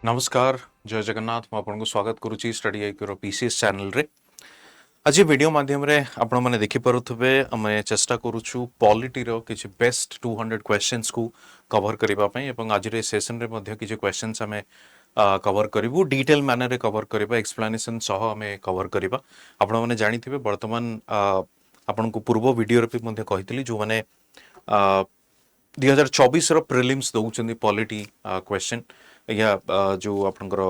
नमस्कार जय जगन्नाथ मुझे स्वागत करुच्ची स्टडी आईक्यूर पीसीएस चैनल रे। आज वीडियो माध्यम रे आपण माने देखि परुथबे आमे चेष्टा करूछु पॉलिटी रो किछि बेस्ट 200 क्वेश्चंस को कवर करिबा पई एवं आज रे सेशन रे मध्ये किछि क्वेश्चंस आमे कवर करिवु डिटेल मैनर रे कवर करिबा एक्सप्लेनेशन सह आमे कवर करिबा। आपण माने जानिथिबे वर्तमान आपण को पूर्व वीडियो रे भी मध्ये कहितली जो माने 2024 रो प्रीलिम्स दउचंदी पॉलिटी क्वेश्चन या जो आपनकर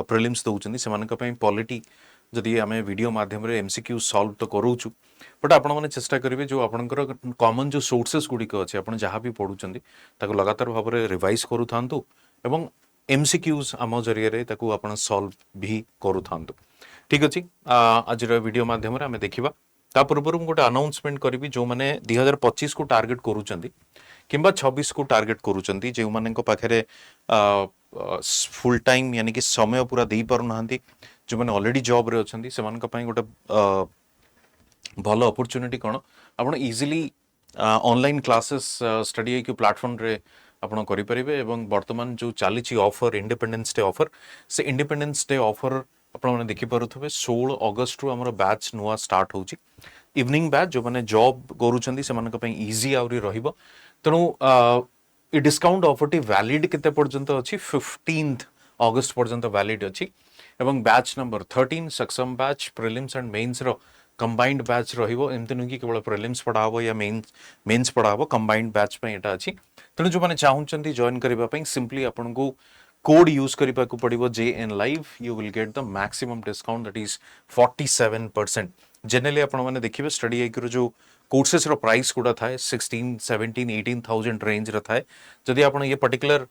प्रीलिम्स दउचंदी सेमानक पई पॉलिटी जदि आमे वीडियो माध्यम रे एमसीक्यू सॉल्व तो करूछु बट आपण माने चेष्टा करिवे जो आपनकर कॉमन जो सोर्सेस गुडी को अछि आपण जहां भी पढुचंदी ताको लगातार भाव रे रिवाइज करू थांतु एवं एमसीक्यूज आम जरिए रे ताको आपण सॉल्व भी करू थांतु। ठीक अछि आज रो वीडियो माध्यम रे आमे देखिबा ता पूर्व गोटे अनाउंसमेंट करी जो मैंने 2025 को टार्गेट करूचंदी किंबा 26 को टार्गेट करूचंदी जो मानक पाखरे फुल टाइम यानी कि समय पूरा दे पारु नाहंती जो मैंने ऑलरेडी जॉब रे अछंती सेमानक पई गोटे भलो अपॉर्चुनिटी कोन आपण easily online classes study IQ platform रे आपण करि परिबे एवं वर्तमान जो चालीची ऑफर इंडिपेंडेंस डे ऑफर से इंडिपेंडेंस डे ऑफर आपण माने देखि परुथबे 16 अगस्त रु हमर बैच नुवा स्टार्ट होउची इवनिंग बैच जो माने जॉब करूचंदी सेमानक पई इजी आवरी रहिबो तणु ए डिस्काउंट ऑफर टी वैलिड केते पर्यंत अछि 15th अगस्त पर्यंत वैलिड अछि एवं batch number 13 Saksham batch prelims and mains रो कंबाइंड बैच रहिबो एमते नु कि केवल प्रीलिम्स पढाबो या मेंस पढाबो कंबाइंड बैच पे एटा अछि तणु जो माने चाहुचंती जॉइन करिबा पई सिंपली आपन को कोड यूज करिबा को पड़िबो JN Live you will get the maximum discount that is 47%। Generally आपण माने देखिबे स्टडी आईक्यू जो कोर्सेस रो प्राइस गुडा थाए 16 17 18,000 रेंज रो थाए जदि आपण ये पर्टिकुलर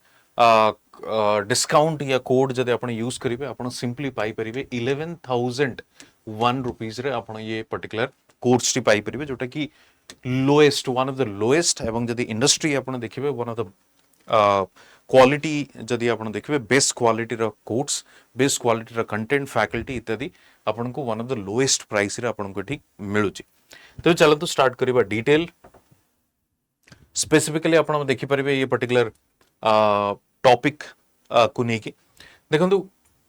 डिस्काउंट या कोड जदि आपण यूज करिवे आपण सिंपली पाई परिबे 11,001 रुपीस रे आपण ये पर्टिकुलर कोर्स टी पाई परिबे जोटा कि lowest one of the lowest एवं जदि इंडस्ट्री आपण देखिबे वन ऑफ द क्वालिटी जदि आपण देखिबे बेस्ट क्वालिटी रो कोर्स बेस्ट क्वालिटी रो कंटेंट फैकल्टी इत्यादि आपण को one of the lowest price रे आपण को ठीक मिलुची। तो चलो तो स्टार्ट करिबा डिटेल स्पेसिफिकली आपण देखि परिबे ये पर्टिकुलर टॉपिक को नेकी देखंतु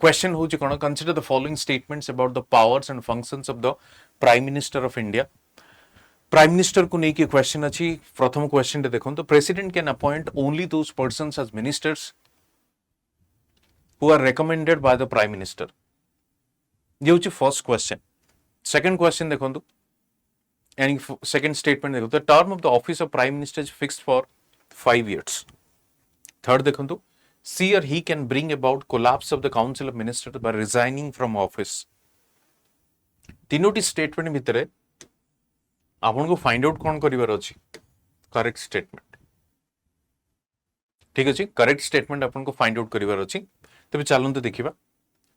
क्वेश्चन होची कोन consider the following statements about the powers and functions of the prime minister of India. Prime minister को नेकी क्वेश्चन अछि प्रथम क्वेश्चन दे देखंतु president can appoint only those persons as ministers who are recommended by the prime minister ये होची first question. Second question देखंतु and second statement देखो the term of the office of prime minister is fixed for 5 years। third देखो she or he can bring about collapse of the council of ministers by resigning from office। तीनोटी statement भितरे आपन को find out कोन करिवार अछि correct statement. ठीक अछि correct statement आपन को फाइंड आउट करिवार अछि तबे चलंतु देखिबा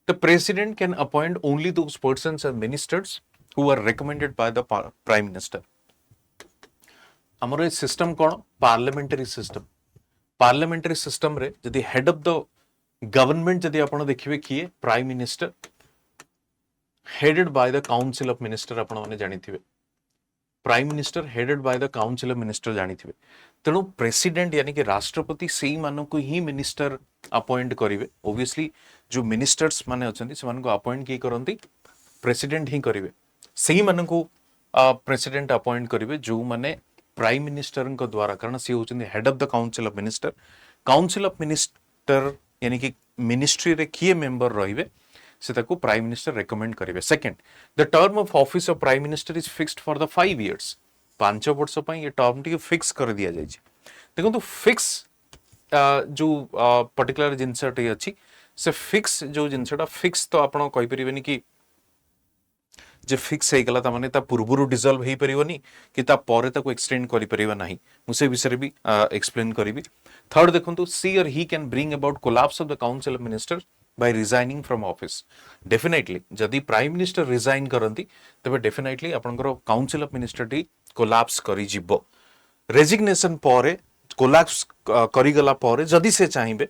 the president can appoint only those persons as ministers who are recommended by the prime minister। हमरो सिस्टम कोन पार्लियामेंटरी सिस्टम रे जदि हेड ऑफ द गवर्नमेंट जदि आपण देखिबे किए prime minister headed by the council of minister आपण माने जानिथिबे prime minister headed by the council of minister जानिथिबे तेणु प्रेसिडेंट यानी कि राष्ट्रपति सेही मानन को ही मिनिस्टर अपॉइंट करिवे। ऑब्वियसली जो मिनिस्टर्स माने अछंती से मानन को अपॉइंट की करंती प्रेसिडेंट ही करिवे सेही मानन को प्रेसिडेंट अपॉइंट करिवे जो माने प्राइम मिनिस्टर को द्वारा कारण से होचंदी head of the council of minister यानी कि मिनिस्ट्री रे किए मेंबर रहिवे से ताको प्राइम मिनिस्टर रेकमेंड करिवे। Second the term of office of prime minister is fixed for the 5 years 5 वर्ष पई ये टर्म टी फिक्स कर दिया जाय छै। देखो तो फिक्स जो पर्टिकुलर जिंसटी अछि से फिक्स जो जिंसटा फिक्स तो आपण कहि परिबेनी कि जे फिक्स हे गला ता माने ता पूर्वरु डिसॉल्व हे परिबोनी कि ता परे ताको एक्सटेंड करि परिबा नाही मुसे विषय भी एक्सप्लेन करिबी। थर्ड देखंतु सी और he can bring about collapse of the council of ministers by resigning from office. Definitely जदि प्राइम मिनिस्टर रिजाइन करंती तबे डेफिनेटली आपनकर काउंसिल ऑफ मिनिस्टर टी कोलैप्स करि जिवो रेजिग्नेशन परे कोलैप्स करि गला परे जदि से चाहिबे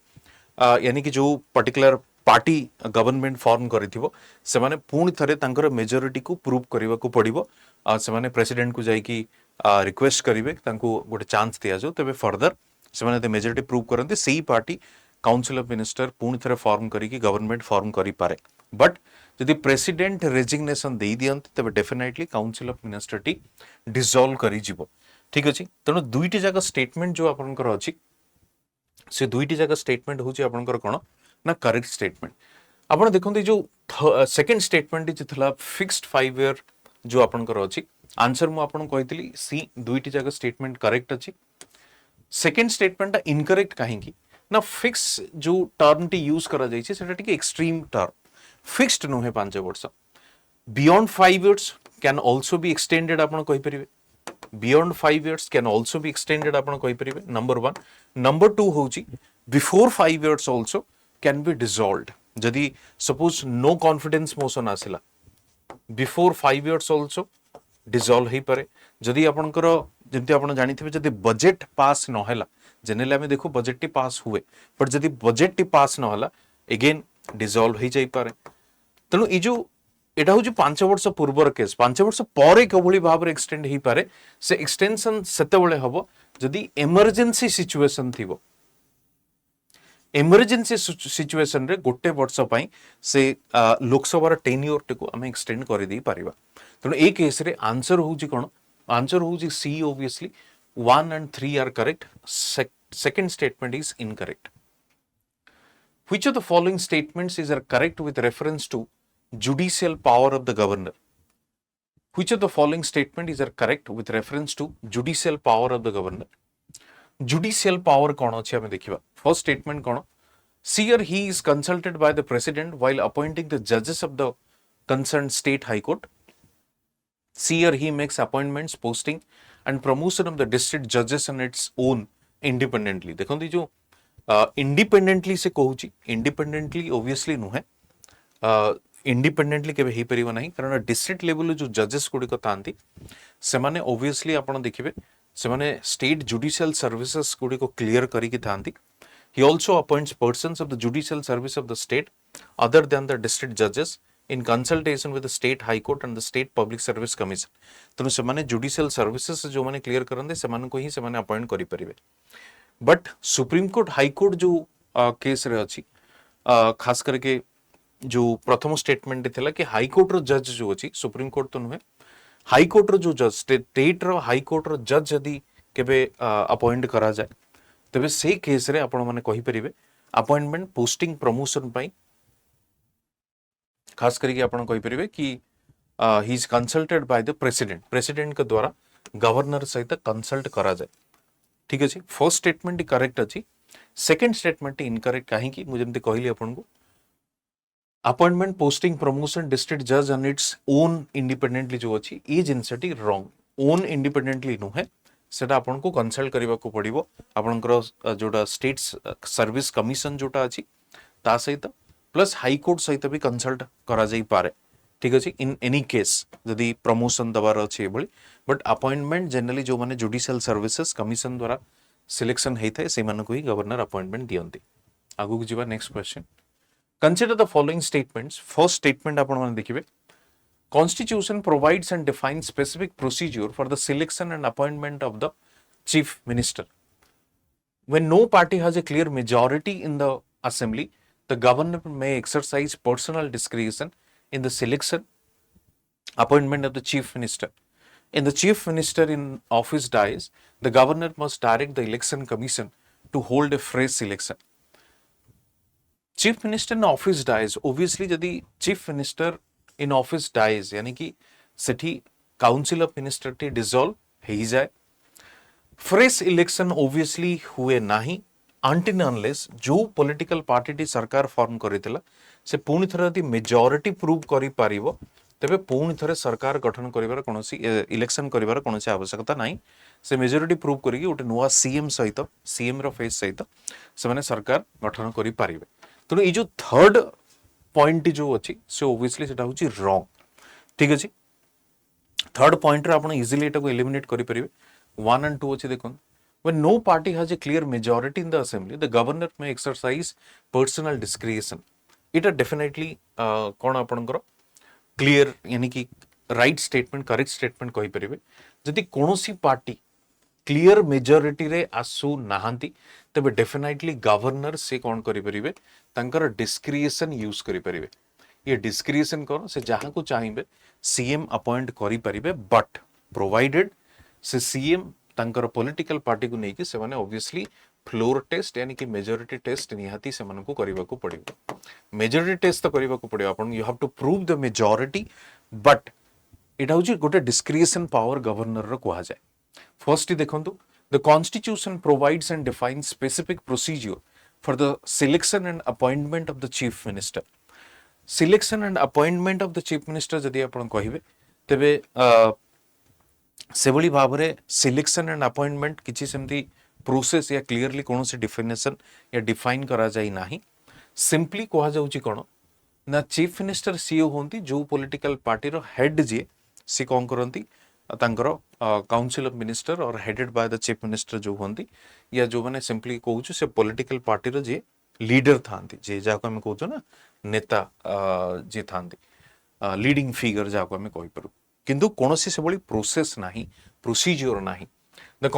यानी कि जो पर्टिकुलर पार्टी गवर्नमेंट फॉर्म करिथिबो से माने पूर्ण थरे तांकर मेजॉरिटी को प्रूव करबा को पड़िबो से माने प्रेसिडेंट को जाई कि रिक्वेस्ट करिवे तांको गोटे चांस दिया जो तबे फर्दर से माने द मेजॉरिटी प्रूव करंते सेही पार्टी काउंसिल ऑफ मिनिस्टर पुणी थे फॉर्म करिकी गवर्नमेंट फॉर्म करि पारे बट जदि प्रेसिडेंट रेजिग्नेशन दे दियंती तबे डेफिनेटली काउंसिल ऑफ मिनिस्टर टी डिसॉल्व करि जिवो ठीक अछि तेणु दुईटी जगह स्टेटमेंट जो आपनकर अछि से दुईटी जगह स्टेटमेंट होची आपनकर कोन ना करेक्ट स्टेटमेंट आपण देखंती जो सेकंड स्टेटमेंट जे थला फिक्स्ड 5 ईयर जो आपनकर अछि आंसर मु आपन कहितली सी दुईटी जगह स्टेटमेंट करेक्ट अछि सेकंड स्टेटमेंट इनकरेक्ट काहेकि ना फिक्स जो टर्म टी यूज करा जाय छै सेटा टिके एक्सट्रीम टर्म फिक्स्ड नो है 5 वर्ष beyond 5 years can also be extended आपण कहि परिबे beyond 5 years can also be extended आपण कहि परिबे नंबर 1 नंबर 2 होची before 5 years also can be dissolved जदि सपोज नो कॉन्फिडेंस मोशन आसिला बिफोर 5 इयर्स आल्सो डिसॉल्व हे पारे जदि आपनकर जेंति आपण जानिथिबे जदि बजेट पास न होला जनरली हमें देखो बजेट टी पास हुए बट जदि बजेट टी पास न होला अगेन डिसॉल्व हे जाई पारे तेणु ई जो एटा होची 5 वर्ष पूर्वर केस 5 वर्ष परे कबोली भाव रे एक्सटेंड हे पारे से एक्सटेंशन सेते बेले हबो जदि इमरजेंसी सिचुएशन थिबो इमरजेंसी सिचुएशन रे गोटे वर्ष पई से लोकसभा टेन्योर टिको हमें एक्सटेंड कर दी परिबा तेणु ए केस रे आंसर होची कोन आंसर होची सी obviously 1 and 3 are correct second statement is incorrect which of the following statements is are correct with reference to judicial power of the governor which of the following statement is are correct with reference to judicial power of the governor judicial power कोन अछि हमें देखिबा first statement cone see or he is consulted by the president while appointing the judges of the concerned state high court see or he makes appointments posting and promotion of the district judges on its own independently देखो जो independently से कहूची independently obviously नुहे independently केबे हे परिबो नाही कारण district level जो जजेस गुडी को तांती से माने obviously आपण देखिबे से माने स्टेट जुडिशियल सर्विसेज गुडी को क्लियर करी की थांती he also appoints persons of the judicial service of the state other than the district judges in consultation with the state high court and the state public service commission तनु से माने judicial services जो माने clear करंदे से माने को ही से माने appoint करि परिबे but supreme court high court जो केस रे अछि खास करके जो प्रथम स्टेटमेंट थिला कि हाई कोर्ट रो जज जो अछि सुप्रीम कोर्ट तो नुहे हाई कोर्ट रो जो जज स्टेट रो हाई कोर्ट रो जज यदि केबे अपॉइंट करा जाय तबे से केस रे आपण माने कहि परिबे अपॉइंटमेंट पोस्टिंग प्रमोशन पई खास करके आपण कहि परिबे कि he is consulted by the president के द्वारा गवर्नर सहित कंसल्ट करा जाय ठीक अछि फर्स्ट स्टेटमेंट करेक्ट अछि सेकंड स्टेटमेंट इनकरेक्ट काहे कि मुझे जंते कहली आपण को अपॉइंटमेंट पोस्टिंग प्रमोशन डिस्ट्रिक्ट जज ऑन इट्स ओन इंडिपेंडेंटली जो अछि ए जिंसटी रॉन्ग ओन इंडिपेंडेंटली नो है सेटा आपण को कंसल्ट करबा को पड़िबो आपनकर जोटा स्टेट सर्विस कमिशन जोटा अछि ता सहित प्लस हाई कोर्ट सहित भी कंसल्ट करा जाई पारे ठीक अछि इन एनी केस यदि प्रमोशन दबार अछि एबली बट अपॉइंटमेंट जनरली जो माने जुडिशियल सर्विसेज कमिशन द्वारा सिलेक्शन हेइथाय से माने को ही गवर्नर अपॉइंटमेंट दियंती आगु जिबा next question consider the following statements first statement आपण माने देखिबे Constitution provides and defines specific procedure for the selection and appointment of the chief minister. When no party has a clear majority in the assembly, the governor may exercise personal discretion in the selection, appointment of the chief minister. In the chief minister in office dies, the governor must direct the election commission to hold a fresh election. Chief minister in office dies, obviously यदि chief minister in office dies यानी कि सेठी council of minister टी dissolve हे जाए fresh election obviously हुए नाही until unless जो पॉलिटिकल पार्टी टी सरकार फॉर्म करितला से पुनी थरे यदि मेजॉरिटी प्रूव करि पारिबो तबे पुनी थरे सरकार गठन करिवार कोनोसी इलेक्शन करिवार कोनोसी आवश्यकता नाही से मेजॉरिटी प्रूव करिकि उटे नुवा सीएम सहित सीएम रो फेस सहित से माने सरकार गठन करि पारिबे तनो ई जो थर्ड पॉइंट जो अच्छी से ओबियसली सेटा होची रॉन्ग ठीक अछि थर्ड पॉइंट रे आपण इजीली एटा को एलिमिनेट करि परिबे 1 and 2 अछि देखन when no party has a clear majority in the assembly the governor may exercise personal discretion इटा डेफिनेटली कोन आपनकर क्लियर यानी कि राइट स्टेटमेंट करेक्ट स्टेटमेंट कहि परिबे जदि कोनोसी पार्टी क्लियर मेजोरिटी रे आसु नाहांती तबे डेफिनेटली गवर्नर से कौन करि परिबे तांकर डिस्क्रिएशन यूज करि परिबे ये डिस्क्रिएशन कौन से जहां को चाहिए सीएम अपॉइंट करि परिबे बट प्रोवाइडेड से सीएम तांकर पॉलिटिकल पार्टी को नेकी से माने ऑब्वियसली फ्लोर टेस्ट यानी कि मेजोरिटी टेस्ट निहाती से मन को करबा को पड़िबो मेजोरिटी टेस्ट तो करबा को पड़िबो अपन you have to prove the majority but एटा होची गोटे डिस्क्रिएशन पावर गवर्नर रो कहा जाय फर्स्ट देखंतु the constitution provides and defines specific procedure for the selection and appointment of the chief minister selection and appointment of the chief minister जदि आपण कहिबे तबे सेभली भाबरे सिलेक्शन एंड अपॉइंटमेंट किछि सेमती प्रोसेस या क्लियरली कौन से डिफिनेशन या डिफाइन करा जाई नाही सिंपली कहा जाउची कोन ना चीफ मिनिस्टर सीओ होंती जो पॉलिटिकल पार्टी रो हेड जे सी कौन करंती तांकर काउंसिल ऑफ मिनिस्टर और headed by the chief minister जो होंती या जो माने सिंपली कहूछु से पॉलिटिकल पार्टी रो जे लीडर थांती जे जाको हम कहूछु ना नेता जे थांती लीडिंग फिगर जाको हम कहि परू किंतु कोनोसी से बड़ी प्रोसेस नाही प्रोसीजर नाही the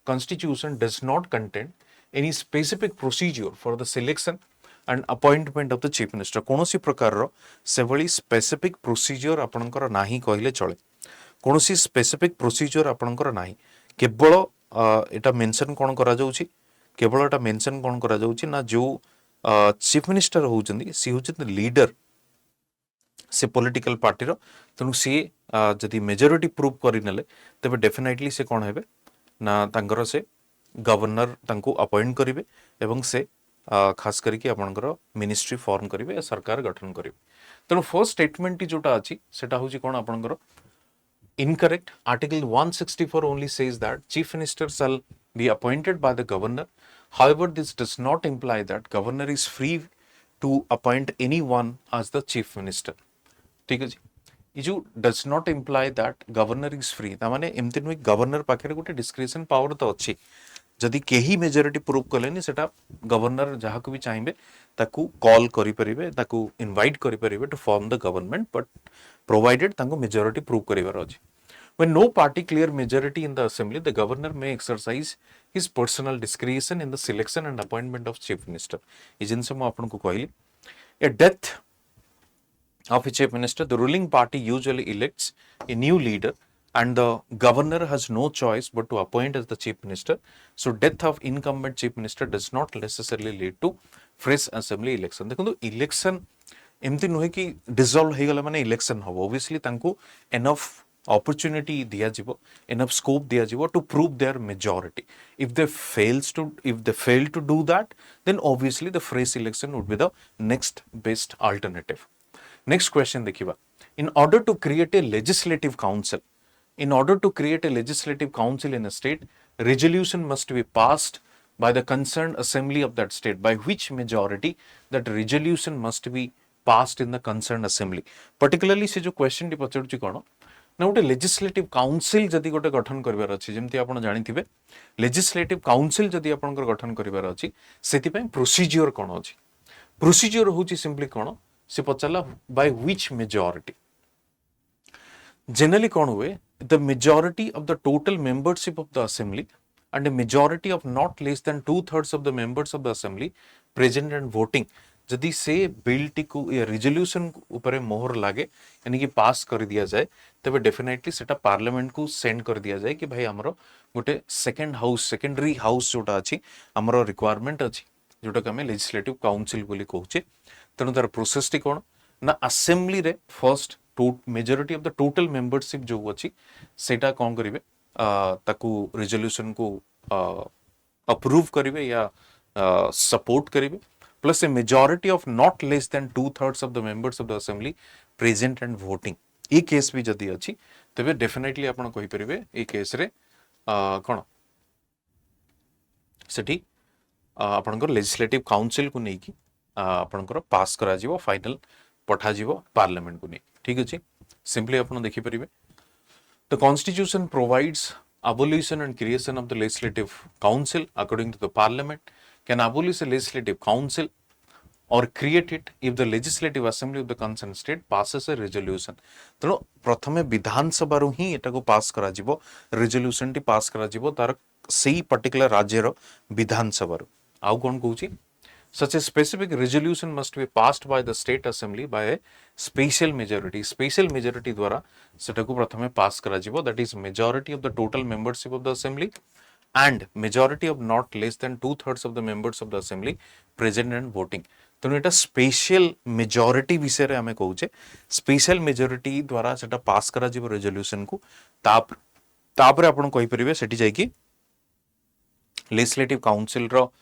constitution does not contain any specific procedure for the selection and appointment of the chief minister कोनोसी प्रकार रो से बड़ी स्पेसिफिक प्रोसीजर आपनकर नाही कहले चले कोनोसी स्पेसिफिक प्रोसीजर आपनकर नाही केवल एटा मेंशन कोन करा जाउची केवल एटा मेंशन कोन करा जाउची ना जो चीफ मिनिस्टर होउचंदी सी होउचंदी लीडर से पॉलिटिकल पार्टी रो तनु सी जदि मेजोरिटी प्रूव करि नले तबे डेफिनेटली से कोन हेबे ना तांकर से गवर्नर तांको अपॉइंट करिवे एवं से खास करके आपनकर मिनिस्ट्री फॉर्म करिवे या सरकार गठन करिवे तनु फर्स्ट स्टेटमेंट जोटा अछि सेटा होची कोन आपनकर incorrect article 164 only says that chief minister shall be appointed by the governor however this does not imply that governor is free to appoint anyone as the chief minister ठीक है जी ये जो does not imply that governor is free ता माने एमति नुई governor पाखे गोटे description power तो अच्छी जदि केही मेजोरिटी प्रूव कलेनी सेटा गवर्नर जहा को भी चाहिए ताकू कॉल करि परिबे ताकू इनवाइट करि परिबे to form the government but provided तांको मेजोरिटी प्रूव करिवार अछि when no party clear majority in the assembly the governor may exercise his personal discretion in the selection and appointment of chief minister ये जिनसे मैं आपन को कहली a death of a chief minister the ruling party usually elects a new leader and the governor has no choice but to appoint as the chief minister so death of incumbent chief minister does not necessarily lead to fresh assembly election देखो election एमती नुहे कि dissolve हो गला माने election हो obviously तांको enough opportunity दिया जिवो enough scope दिया जिवो to prove their majority if they fail to do that then obviously the fresh election would be the next best alternative next question देखिबा in order to create a legislative council in a state resolution must be passed by the concerned assembly of that state by which majority that resolution must be passed in the concerned assembly particularly से जो question T पचड़ुची कोन ना गोटे legislative council जदि गोटे गठन करिवार अछि जेमति आपण जानिथिबे legislative council जदि आपणकर गठन करिवार अछि सेति पय प्रोसीजर कोन अछि प्रोसीजर होची सिंपली कोन से पचला बाय व्हिच मेजॉरिटी जनरली कोन हुए the majority of the total membership of the assembly and a majority of not less than 2/3 of the members of the assembly present and voting जदि से bill T को या resolution ऊपर मोहर लागे यानी कि पास कर दिया जाए तबे डेफिनेटली सेटा पार्लियामेंट को सेंड कर दिया जाए कि भाई हमरो गोटे सेकेंडरी हाउस जोटा अछि हमरो रिक्वायरमेंट अछि जोटा कि हमें लेजिस्लेटिव काउंसिल बोली कहूचे तनु तार प्रोसेस टी कोन ना असेंबली रे first majority of the total membership जो अछि सेटा कोन करिवे ताकू रिजोल्यूशन को अप्रूव करिवे या सपोर्ट करिवे plus a majority of not less than 2/3 of the members of the assembly present and voting A case भी जदी अछि तबे डेफिनेटली आपण कहि परिबे ए केस रे कोन सेठी आपणकर लेजिस्लेटिव काउंसिल को नेकी आपणकर पास करा जिवो फाइनल पठा जिवो पार्लियामेंट को नै ठीक अछि सिंपली आपण देखि परिबे the constitution provides abolition and creation of the legislative council according to the parliament can abolish a legislative council or create it if the legislative assembly of the concerned state passes a resolution. तेणु प्रथमे विधानसभा रू ही एटा को पास करा जिवो, resolution T pass करा जिवो तार सेही पर्टिकुलर राज्य रो विधानसभा रू. आउ कोन कहूची, such a specific resolution must be passed by the state assembly by a special majority. Special majority द्वारा सेटा को प्रथमे पास करा जिवो, that is majority of the total membership of the assembly and majority of not less than 2/3 of the members of the assembly present and voting. तेणु एटा special majority विषय आम कहे, स्पेशल मेजॉरिटी द्वारा सेटा पास करा जिवो रेजोल्यूशन को, तापर आपण कहि परिबे सेठी जाई कि लेजिस्लेटिव काउंसिल रो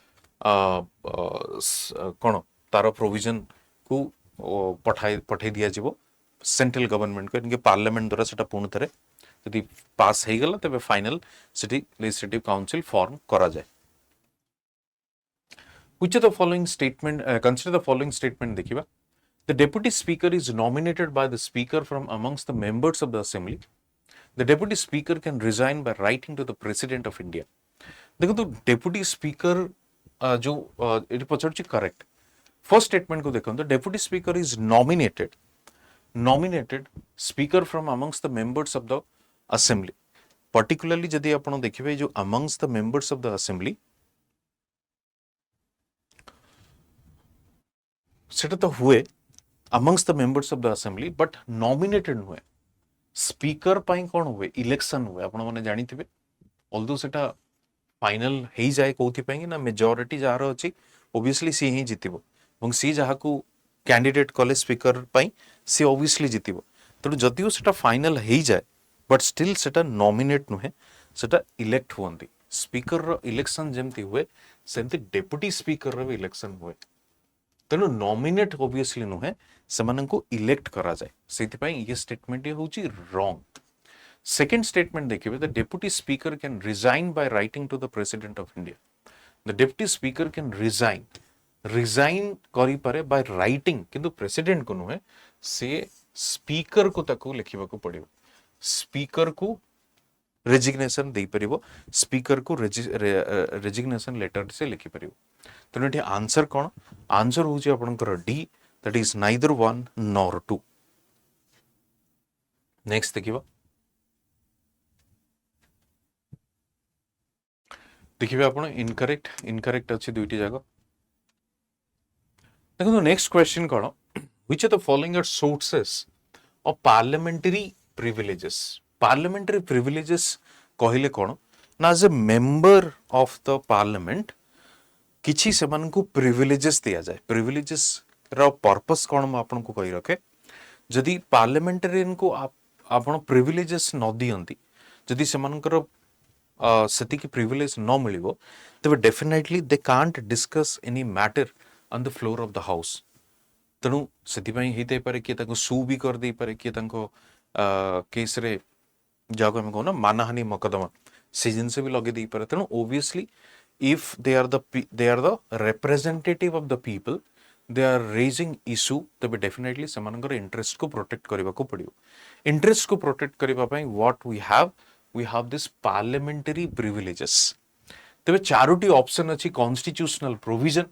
कोन तार प्रोविजन को पठाई दिया जिवो सेंट्रल गवर्नमेंट को, इनके पार्लियामेंट द्वारा सेटा पूर्ण थरे यदि पास हो गला तबे final city legislative council form करा जाए. Which of the following statement, consider the following statement देखिबा. The deputy speaker is nominated by the speaker from amongst the members of the assembly. The deputy speaker can resign by writing to the president of India. देखो तो deputy speaker जो it पछरची correct. First statement को देखो तो deputy speaker is nominated speaker from amongst the members of the assembly. Particularly जदि आपण देखिबे जो amongst the members of the assembly सेटा तो हुए amongst the members of the assembly, but nominated हुए स्पीकर पाई कौन हुए इलेक्शन हुए. आपण माने जानि थिबे, ऑल्दो सेटा फाइनल हेई जाए कोथि पाई ना मेजॉरिटी जार अछि ऑब्वियसली सी ही जितिबो, এবং सी जहा को कैंडिडेट कले स्पीकर पाई सी ऑब्वियसली जितिबो. तो जदियो सेटा फाइनल हेई जाए बट स्टिल सेटा नॉमिनेट नुहे, सेटा इलेक्ट हुअंती. स्पीकर रो इलेक्शन जेमती हुए सेमती डेप्यूटी स्पीकर रो इलेक्शन हुए. तेणु नॉमिनेट ऑब्वियसली नुहे, सेमानंको इलेक्ट करा जाए. सेति पाई ये स्टेटमेंट ये होची रॉन्ग. सेकंड स्टेटमेंट देखिबे, the deputy speaker can resign by writing to the president of India. The deputy speaker can resign करि पारे बाय राइटिंग, किंतु प्रेसिडेंट को नुहे, से स्पीकर को ताको लिखिबा को पड़िबो. स्पीकर को रेजिग्नेशन दे परिबो, स्पीकर को रेजिग्नेशन लेटर से लिखि परिबो. तो एठी आंसर कोन, आंसर होची आपनकर D, that is neither 1 nor 2. Next देखिबा, देखिबे आपण इनकरेक्ट अछि दुईटी जगह. देखो नेक्स्ट क्वेश्चन कोन, which of the following are sources of parliamentary privileges. Parliamentary privileges कहले कोन ना, as a member of the parliament किछि सेमान को प्रिविलेजेस दिया जाए. प्रिविलेजेस रो पर्पस कोन म आपन को कहि रखे, जदि पार्लियामेंटेरियन को आपन प्रिविलेजेस न दियंती, जदि सेमानकर सेति की प्रिविलेज न मिलिबो, तबे definitely they can't discuss any matter on the floor of the house. तेणु सेति पई हेते पारे कि ताको सू भी कर दे पारे कि ताको केस रे जाको हम कहना मानहानि मकदमा से जिनसे भी लगे दी पारे. तेणु obviously if they are the representative of the people, they are raising issue, तबे definitely सेमानकर इंटरेस्ट को प्रोटेक्ट करबा को पड़ियो. इंटरेस्ट को प्रोटेक्ट करबा पई what we have this parliamentary privileges. तबे चारोटी ऑप्शन अछि, constitutional provision,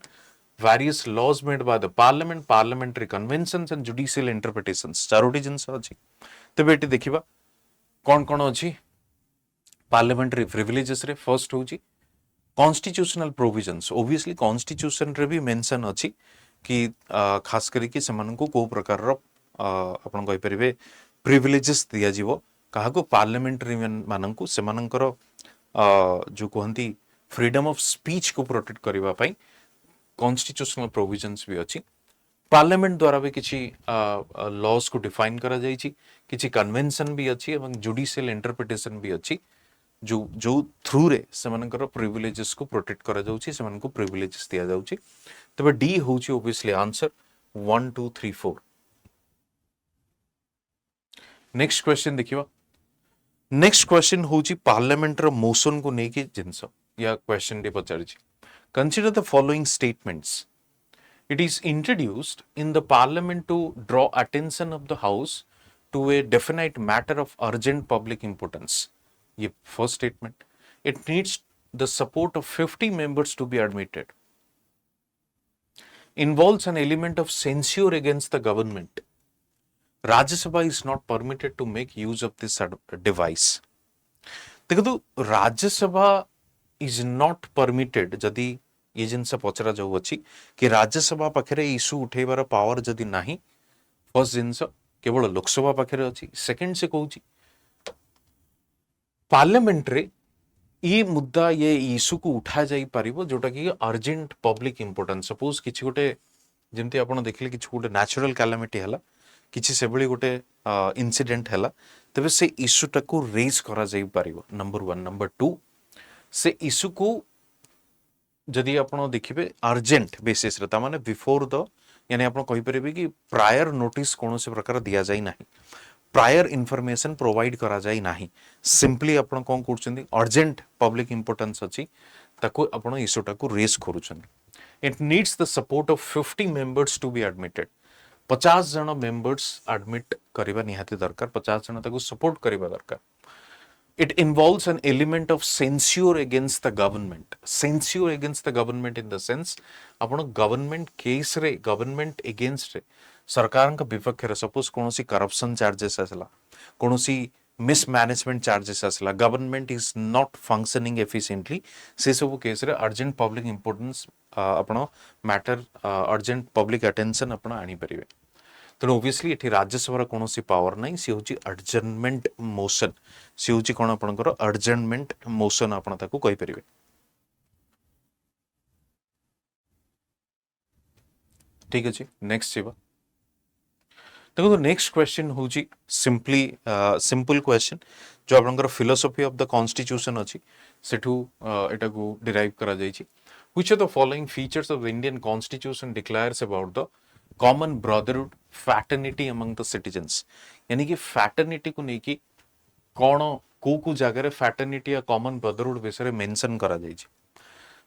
various laws made by the parliament, parliamentary conventions and judicial interpretations. चारोटी जिंस अछि. तबे एटी देखिबा कोन कोन अछि parliamentary privileges रे. फर्स्ट होची कॉन्स्टिट्यूशनल प्रोविजन्स. ऑब्वियसली कॉन्स्टिट्यूशन रे भी मेंशन अछि कि खास करी कि सेमान को को प्रकार रो आपण कहि परिबे प्रिविलेजेस दिया जीवो काहा को पार्लियामेंटेरियन मानन को सेमानकर जो कहंती फ्रीडम ऑफ स्पीच को प्रोटेक्ट करबा पई कॉन्स्टिट्यूशनल प्रोविजन्स भी अछि. पार्लियामेंट द्वारा भी किछि लॉज को डिफाइन करा जाई छी, किछि कन्वेंशन भी अछि एवं जुडिशियल इंटरप्रिटेशन भी अछि जो थ्रू रे सेमानकर प्रिविलेजेस को प्रोटेक्ट करा जाउछि, सेमान को प्रिविलेजेस दिया जाउछि. तबे डी होछि ऑब्वियसली आंसर 1 2 3 4. नेक्स्ट क्वेश्चन देखिबा. नेक्स्ट क्वेश्चन होछि पार्लियामेंट रो मोशन को नेकी जिंस या क्वेश्चन दे पचारि छी. Consider the following statements. It is introduced in the parliament to draw attention of the house to a definite matter of urgent public importance. ये first statement. It needs the support of 50 members to be admitted. involves an element of censure against the government. Rajya Sabha is not permitted to make use of this device. देखो राज्य सभा is not permitted जदि ये जिनस पचरा जाऊ अछि कि राज्यसभा पाखे इश्यू उठेबार पावर जदि नाही फर्स्ट जिनस केवल लोकसभा पाखे अछि सेकंड से कहूची पार्लियामेंट रे ये मुद्दा ये इश्यू को उठा जाई परिबो जोटा कि अर्जेंट पब्लिक इंपोर्टेंस सपोज किछि गोटे जेमति आपण देखले किछि गोटे नेचुरल कैलामिटी हला किछि सेबली गोटे इंसिडेंट हला तबे से इश्यू टाको रेज करा जाई परिबो नंबर 1 नंबर 2 से इश्यू को जदि आपण देखिबे अर्जेंट बेसिस रे ता माने बिफोर द यानी आपण कहि परिबे कि प्रायर नोटिस कोनोसे प्रकार दिया जाई नाही प्रायर इनफॉरमेशन प्रोवाइड करा जाई नाही सिंपली आपण कोन करछन्ती अर्जेंट पब्लिक इंपोर्टेंस अछि ताको आपण इश्यू टाको रेज करूछन्ती it needs the support of 50 members to be admitted 50 जन मेंबर्स एडमिट करबा निहाती दरकार 50 जन ताको सपोर्ट करबा दरकार it involves an element of censure against the government censure against the government in the sense आपण गवर्नमेंट केस रे गवर्नमेंट अगेंस्ट रे सरकार का विपक्ष रे सपोज कोनोसी करप्शन चार्जेस आसला कोनोसी मिसमैनेजमेंट चार्जेस आसला government is not functioning efficiently से सब केस रे अर्जेंट पब्लिक इंपोर्टेंस आपण मैटर अर्जेंट पब्लिक अटेंशन आपण आनी परिबे तेणु ओबियसली एठी राज्यसभा कौन पावर ना सी हूँ अर्जेंटमेंट मोशन सी हूँ कौन आपंकर अर्जेंटमेंट मोशन आपड़ ताकू कहीपर ठीक अच्छे नेक्स्ट जीवा देखो नेक्स्ट क्वेश्चन हूँ सिंपली सिंपल क्वेश्चन जो आपंकर फिलोसफी ऑफ द कॉन्स्टिट्यूशन अच्छी सेठू एटा को डिराइव करा जायछि which are the following features of the Indian constitution declares about the common brotherhood fraternity among the citizens यानी कि फैटर्निटी को लेकिन कौन को जगह फैटर्निटी या कॉमन ब्रदरहुड विषय मेंशन करा जायछि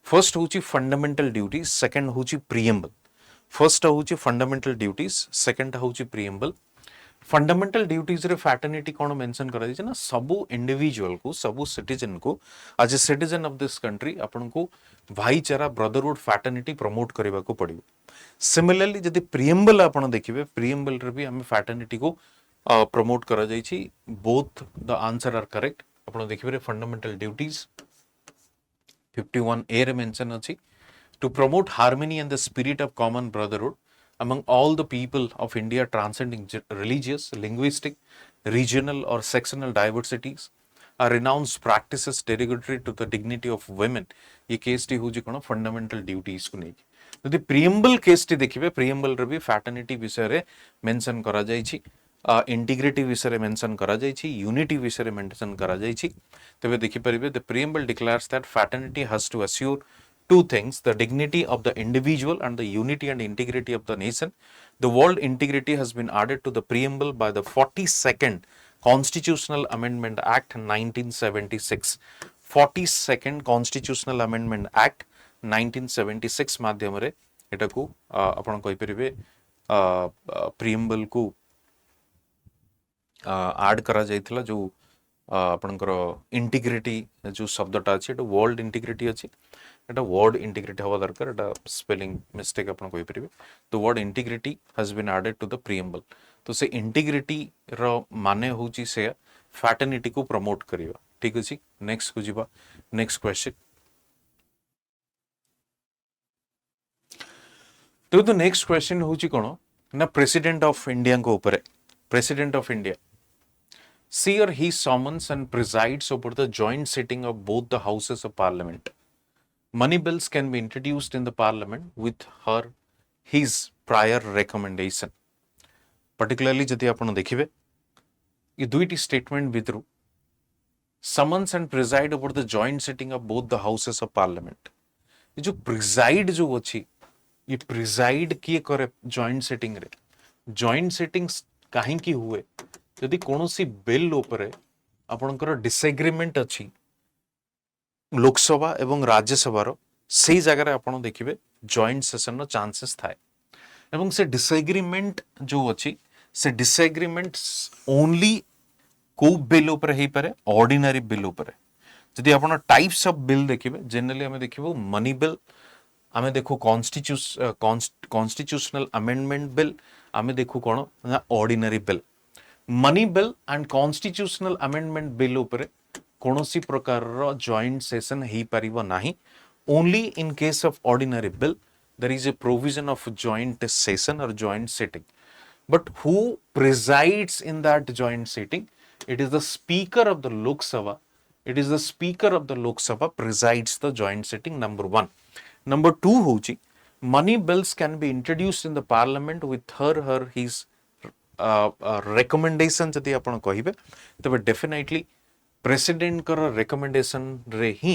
फर्स्ट होची फंडामेंटल ड्यूटीज सेकंड होची प्रीएम्बल फर्स्ट होची फंडामेंटल ड्यूटीज सेकंड होची प्रीएम्बल फंडामेंटल ड्यूटीज रे फैटर्निटी कौन मेंशन करा जायछि ना सबु इंडिविजुअल को सबु सिटीजन को as a citizen of this country आपन को भाईचारा ब्रदरहुड फैटर्निटी प्रमोट करबा को पड़िबो सिमिलरली जदि प्रीएम्बल आपण देखिबे प्रीएम्बल रे भी हम फैटर्निटी को प्रमोट करा जायछि both the answer are correct आपण देखिबे फंडामेंटल ड्यूटीज 51 ए रे मेंशन अछि to promote harmony and the spirit of common brotherhood among all the people of India transcending religious, linguistic, regional or sectional diversities are renounced practices derogatory to the dignity of women ये case T होजी कोन fundamental duties को नेकी यदि preamble case T देखिबे preamble रे भी fraternity विषय रे mention करा जायछि integrity विषय रे मेंशन करा जायछि यूनिटी विषय रे मेंशन करा जायछि तबे देखि परिबे the preamble declares that fraternity has to assure two things the dignity of the individual and the unity and integrity of the nation the word integrity has been added to the preamble by the 42nd constitutional amendment act 1976 42nd constitutional amendment act 1976 माध्यम रे एटा को आपण कहि परिबे preamble को add करा जायथिला जो आपनकर इंटीग्रिटी जो शब्दटा अछि एटा वर्ल्ड इंटीग्रिटी अछि एटा वर्ड इंटीग्रिटी हवा दरकार एटा स्पेलिंग मिस्टेक आपण कहि परिबे the word integrity has been added to the preamble तो से इंटीग्रिटी रो माने होची से फैटर्निटी को प्रमोट करिवा ठीक अछि नेक्स्ट को जिबा नेक्स्ट क्वेश्चन तो द नेक्स्ट क्वेश्चन होची कोन ना प्रेसिडेंट ऑफ इंडिया को ऊपर president of India see or he summons and presides over the joint sitting of both the houses of parliament money bills can be introduced in the parliament with his prior recommendation particularly जदि आपण देखिबे ये दुईटी statement भितरु summons and preside over the joint sitting of both the houses of parliament ये जो preside जो अछि ये preside किए करे joint sitting रे joint sittings काहे की हुए यदि कोनोसी बिल ऊपर आपनकर डिसएग्रीमेंट अछि लोकसभा एवं राज्यसभा रो सेही जगह आपण देखिबे जॉइंट सेशन रो चांसेस थाए एवं से डिसएग्रीमेंट जो अछि से डिसएग्रीमेंट ओनली को बिल ऊपर हे पारे ऑर्डिनरी बिल ऊपर जदि आपण टाइप्स ऑफ बिल देखिबे जनरली हमें देखिबो मनी बिल आमे देखू कॉन्स्टिट्यूशनल अमेंडमेंट बिल, आमे देखू कौन ना ordinary bill. Money bill and constitutional amendment bill उपरे कौनसी प्रकार जॉइंट सेशन हो पारिबो नाही। Only in case of ordinary bill there is a provision of joint session और joint sitting, but who presides in that joint sitting? It is the speaker of the Lok Sabha. It is the speaker of the Lok Sabha presides the joint sitting, number 1. Number 2 hochi money bills can be introduced in the parliament with his recommendation जदि आपण कहिबे तबे definitely president कर recommendation रे ही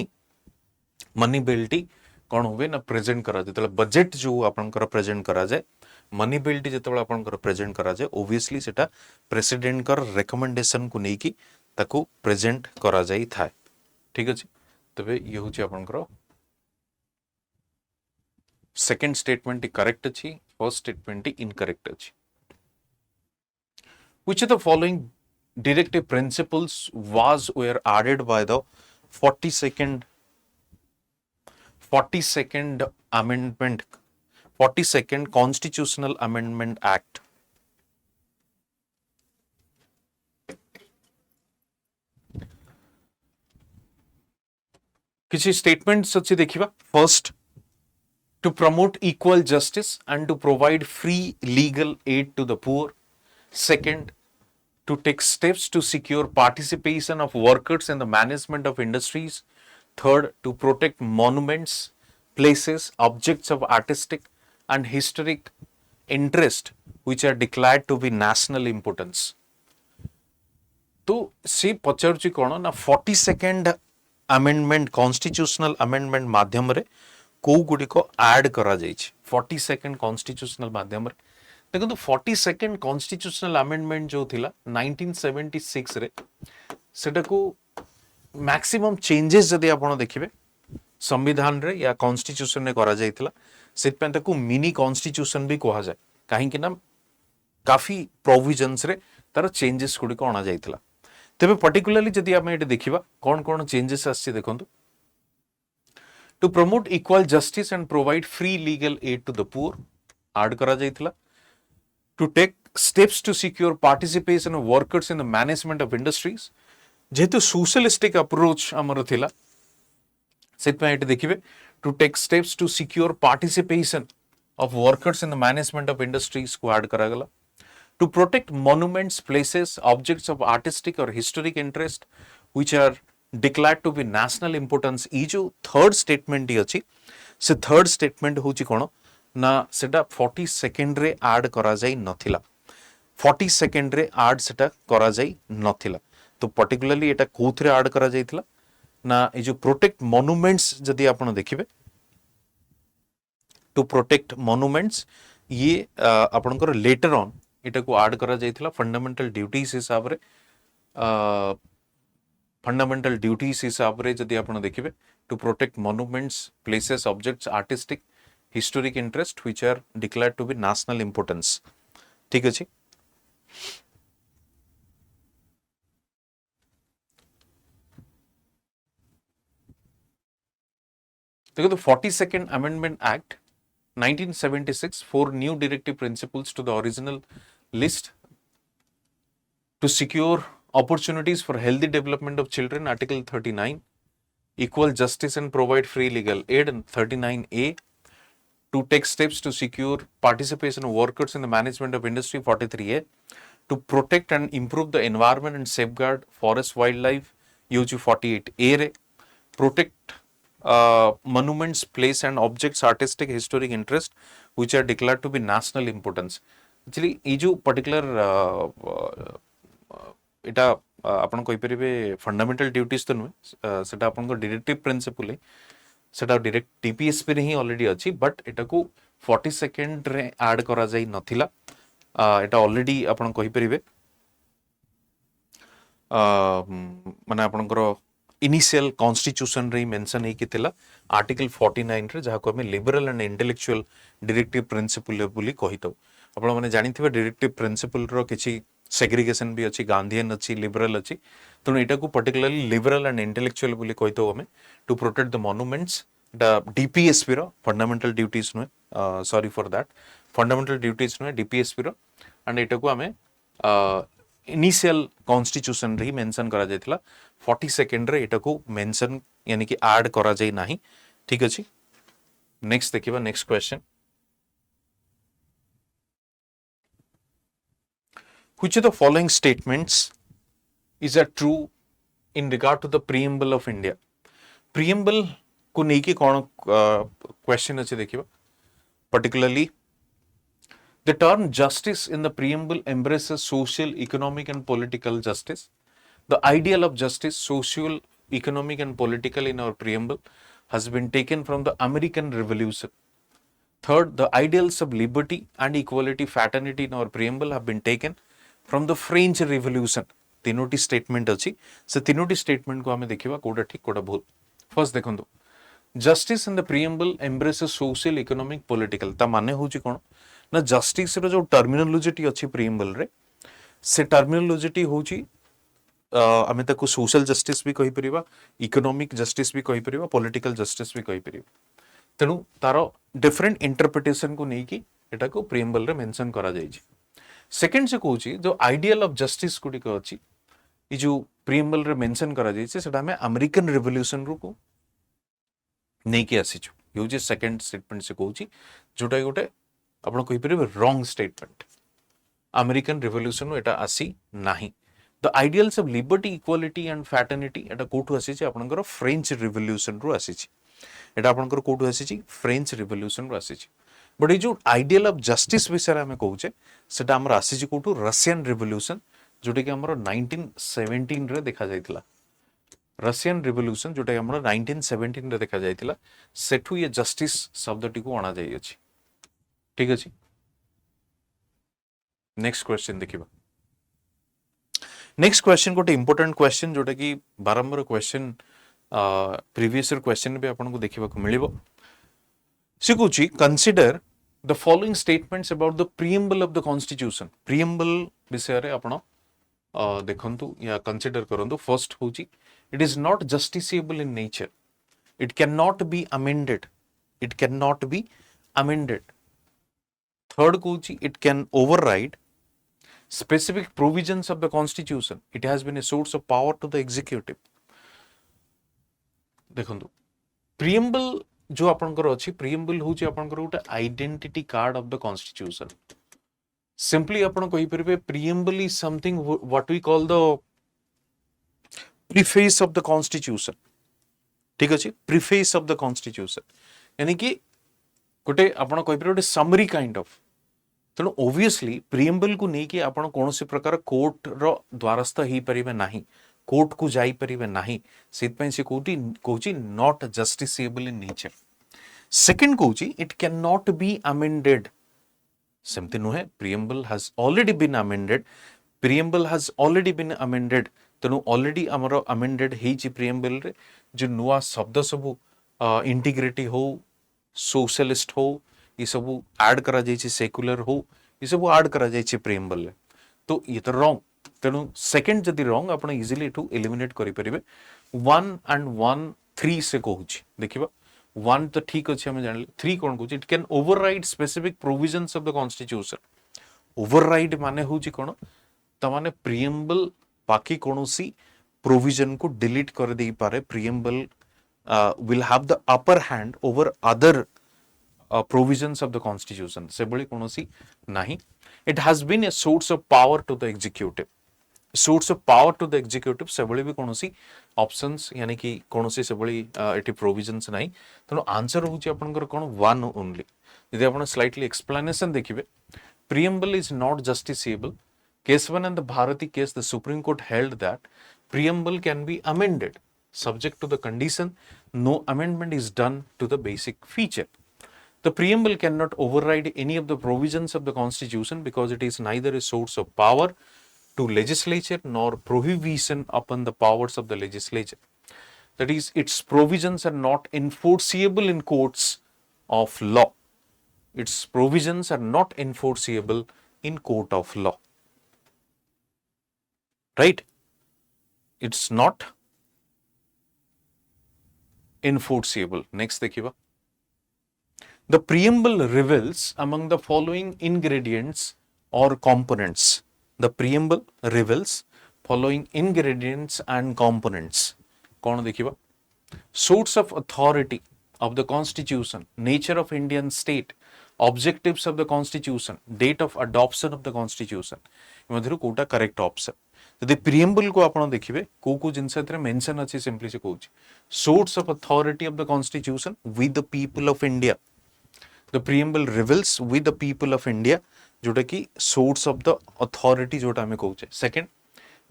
money bill T कौन हुए ना present करा जाए। बजेट जो आपनकर प्रेजेंट करा जाए, मनी बिल टी जेतेबेले आपनकर प्रेजेंट करा जाए, ओब्वियसली सेटा प्रेसिडेंट कर रिकमेंडेशन को नेकी ताको प्रेजेंट करा जाई थाए। ठीक अछि, तबे ये होची आपनकर सेकंड स्टेटमेंट करेक्ट अछि, फर्स्ट स्टेटमेंट इनकरेक्ट अछि। Which of the following directive principles were added by the 42nd amendment, 42nd Constitutional Amendment Act? किसी स्टेटमेंट्स अच्छी देखिबा। First, to promote equal justice and to provide free legal aid to the poor. Second, to take steps to secure participation of workers in the management of industries. Third, to protect monuments, places, objects of artistic and historic interest which are declared to be national importance. तो सी पचारुची कौन ना 42nd amendment constitutional amendment माध्यम रे को गुडी को add करा जाइछ। 42nd constitutional माध्यम रे देखो 42nd कॉन्स्टिट्यूशनल अमेंडमेंट जो थिला 1976 रे सेटा को मैक्सिमम चेंजेस जदि आपण देखिबे संविधान रे या कॉन्स्टिट्यूशन रे करा जाइतिला, सेत पे ताको मिनी कॉन्स्टिट्यूशन भी कहा जाए कहीं कि ना काफी प्रोविजन्स रे तार चेंजेस गुडी को आना जाइतिला। तबे पर्टिकुलरली जदि आमे एटे देखिबा कोन कोन चेंजेस आछि देखंतु। To promote equal justice and provide free legal aid to the poor add करा जाइतिला। To take steps to secure participation of workers in the management of industries, जेहेतु सोशलिस्टिक अप्रोच हमर थिला सेत पे एटे देखिबे to take steps to secure participation of workers in the management of industries को ऐड करा गला। To protect monuments, places, objects of artistic or historic interest which are declared to be national importance, ई जो third statement ही अछि से third statement होची कोन ना सेटा 42nd रे ऐड करा जाई नथिला। 42nd रे ऐड सेटा करा जाई नथिला। तो पर्टिकुलरली एटा कोथरे ऐड करा जाइतिला ना ए जो प्रोटेक्ट मॉन्यूमेंट्स जदि आपण देखिबे टू प्रोटेक्ट मॉन्यूमेंट्स ये आपनकर लेटर ऑन एटा को ऐड करा जाइतिला फंडामेंटल ड्यूटीज हिसाब रे। फंडामेंटल ड्यूटीज हिसाब रे जदि आपण देखिबे to protect monuments, places, objects, artistic, historic interest which are declared to be national importance. ठीक अछि। देखो तो 42nd amendment act 1976 four new directive principles to the original list to secure opportunities for healthy development of children. Article 39, equal justice and provide free legal aid. And 39A, to take steps to secure participation of workers in the management of industry. 43A, to protect and improve the environment and safeguard forest wildlife. UG 48A re, protect monuments, place and objects, artistic, historic interest which are declared to be national importance. Actually ये जो particular इटा आपण कहि परिबे fundamental duties तो नुहे सेटा आपण को डायरेक्टिव प्रिंसिपल है, सेटा डायरेक्ट टीपीएसपी रे ही ऑलरेडी अछि, बट एटा को 42nd रे ऐड करा जाई नथिला। एटा ऑलरेडी आपण कहि परिबे माने आपनकर इनिशियल कॉन्स्टिट्यूशन रे मेंशन हे किथिला आर्टिकल 49 रे जहा को हमें liberal and intellectual directive principle बोली कहितो। आपण माने जानिथिबे डायरेक्टिव प्रिंसिपल रो किछि सेग्रीगेशन भी अच्छी, गांधीयन अच्छी, लिबरल अच्छी, तेणु यहाँ को पर्टिकुलरली लिबरल एंड इंटेलेक्चुअल बोली कहितो हमें to protect the monuments, DPSP ର ଫଣ୍ଡାମେଣ୍ଟାଲ ଡ୍ୟୁଟିଜ ନୁହେଁ, sorry for that, fundamental duties ନୁହେଁ, DPSP ର, ଆଣ୍ଡ ଏଟାକୁ ଆମେ इनिशियल कॉन्स्टिट्यूशन रे ही मेंशन करा जायतिला, 42nd रे एटाको मेंशन यानी कि ऐड करा जाय नाही, ठीक अछि। नेक्स्ट देखिबा, next question, which of the following statements is a true in regard to the preamble of India? preamble को नेकी कोन क्वेश्चन अछि देखिबा, particularly the term justice in the preamble embraces social, economic and political justice. The ideal of justice, social, economic and political in our preamble has been taken from the American Revolution. Third, the ideals of liberty and equality, fraternity in our preamble have been taken from the French Revolution. तीनोटी statement अच्छी, से तीनोटी statement को हमें देखिबा कोडा ठीक कोडा भूल। फर्स्ट देखंतु, justice in the preamble embraces social, economic, political, ता माने होची कोन ना, जस्टिस रो जो टर्मिनोलॉजी अच्छी प्रिएम्बल रे, से टर्मिनोलॉजी होची आमे ताको सोशल जस्टिस भी कहि परिबा, इकोनॉमिक जस्टिस भी कहि परिबा, पॉलिटिकल जस्टिस भी कहि परिबा। तेणु तार डिफरेंट इंटरप्रिटेशन को नहीं कि एटा को प्रिएम्बल रे मेंशन करा जाय छै। सेकंड से कहूची जो आइडियल ऑफ जस्टिस गुडिक अछि, ई जो प्रिएम्बल रे मेंशन करा जाय छै, सेटा हमें अमेरिकन रिवोल्यूशन रो को नहीं कि आसी छु, यो जे सेकंड स्टेटमेंट से कहूची, जोटा गोटे आपण कहि परिबे रॉन्ग स्टेटमेंट, अमेरिकन रिवोल्यूशन रो एटा आसी नाही। The ideals of liberty, equality and fraternity एटा कोठु आसी छै, आपनकर फ्रेंच रिवोल्यूशन रो आसी छै, एटा आपनकर कोठु आसी छै, फ्रेंच रिवोल्यूशन रो आसी छै। बट ये जो आइडियल ऑफ जस्टिस विषय आम कहे सेटा हमर आसी कोठु रशियन रिवोल्यूशन, जोटा कि हमर 1917 रे देखा जायतिला, रशियन रिवोल्यूशन जोटा हमर 1917 रे देखा जायतिला, सेठु ये जस्टिस शब्दटी को आना जाय अछि, ठीक अछि। नेक्स्ट क्वेश्चन देखिबा, नेक्स्ट क्वेश्चन गोटे इंपोर्टेंट क्वेश्चन जोटा कि बारंबार क्वेश्चन प्रीवियस ईयर क्वेश्चन भी आपन को देखिबा को मिलिबो। से कहूची consider the following statements about the preamble of the constitution. Preamble विषय रे आपण देखंतु या कंसीडर करंतु। फर्स्ट होची, it is not justiciable in nature, it can not be amended, it can not be amended. Third कहूची, it can override specific provisions of the constitution, it has been a source of power to the executive। देखंतु preamble जो आपनकर अछि, preamble होची आपनकर उटा identity card of the constitution. Simply आपण कहि परबे preamble is something what we call the preface of the constitution, ठीक अछि, प्रीफेस ऑफ द कॉन्स्टिट्यूशन, यानी कि गोटे आपण कहि परबे समरी काइंड ऑफ। तेणु ओबियसली प्रिएम्बल को नहीं कि आपण कोनोसी प्रकार कोर्ट रो द्वारस्थ ही परिबे नाही, कोर्ट को जाई परिबे नाही, सित पय से कोची not justiciable in nature. Second कोची, it can not be amended, सेमति नुहे, preamble has already been amended, preamble has already been amended. तेणु ऑलरेडी हमरो अमेंडेड हेई छि प्रिएम्बल रे, जो नुआ शब्द सब इंटीग्रिटी हो, सोशलिस्ट हो, ये सब ऐड करा जाय छि, सेक्युलर हो, ये सब ऐड करा जाय छि प्रिएम्बल रे, तो ये तो रॉन्ग। तेणु सेकंड जदि रॉन्ग आपण इजीली एटू एलिमिनेट करि परिबे। 1 and 1 3 से कहूछि देखिबा, 1 तो ठीक अछि हम जानले, 3 कोन कहूछि, it can override specific provisions of the constitution. Override माने होछि कोन, त माने प्रिएम्बल बाकी कोनोसी प्रोविजन को डिलीट कर देई पारे, preamble will have the upper hand over other provisions of the constitution, से बड़ी कोनोसी नहीं। it has been a source of power to the executive, source of power to the executive, से बड़ी भी कोनोसी options यानी कि कोनोसी से बड़ी एटी provisions नहीं। तेणु आंसर होची आपनकर कोन 1 ओनली। यदि आपण स्लाइटली एक्सप्लेनेशन देखिबे, preamble is not justiciable, case 1 and the Bharati case, the Supreme Court held that preamble can be amended subject to the condition no amendment is done to the basic feature। The preamble cannot override any of the provisions of the constitution because it is neither a source of power to legislature nor prohibition upon the powers of the legislature। That is, its provisions are not enforceable in courts of law, its provisions are not enforceable in court of law, right? It's not enforceable. Next देखिबा, the preamble reveals among the following ingredients or components. The preamble reveals following ingredients and components. कौन देखिबा, source of authority of the constitution, nature of Indian state, objectives of the constitution, date of adoption of the constitution. मध्यरु कोटा correct option. यदि preamble को आपण देखिबे को जिनस एतरे mention अछि, simply से कहूची source of authority of the constitution with the people of India. The preamble reveals with the people of India, जोटा कि सोर्स ऑफ द अथॉरिटी जोटा हमें कहूचे. Second,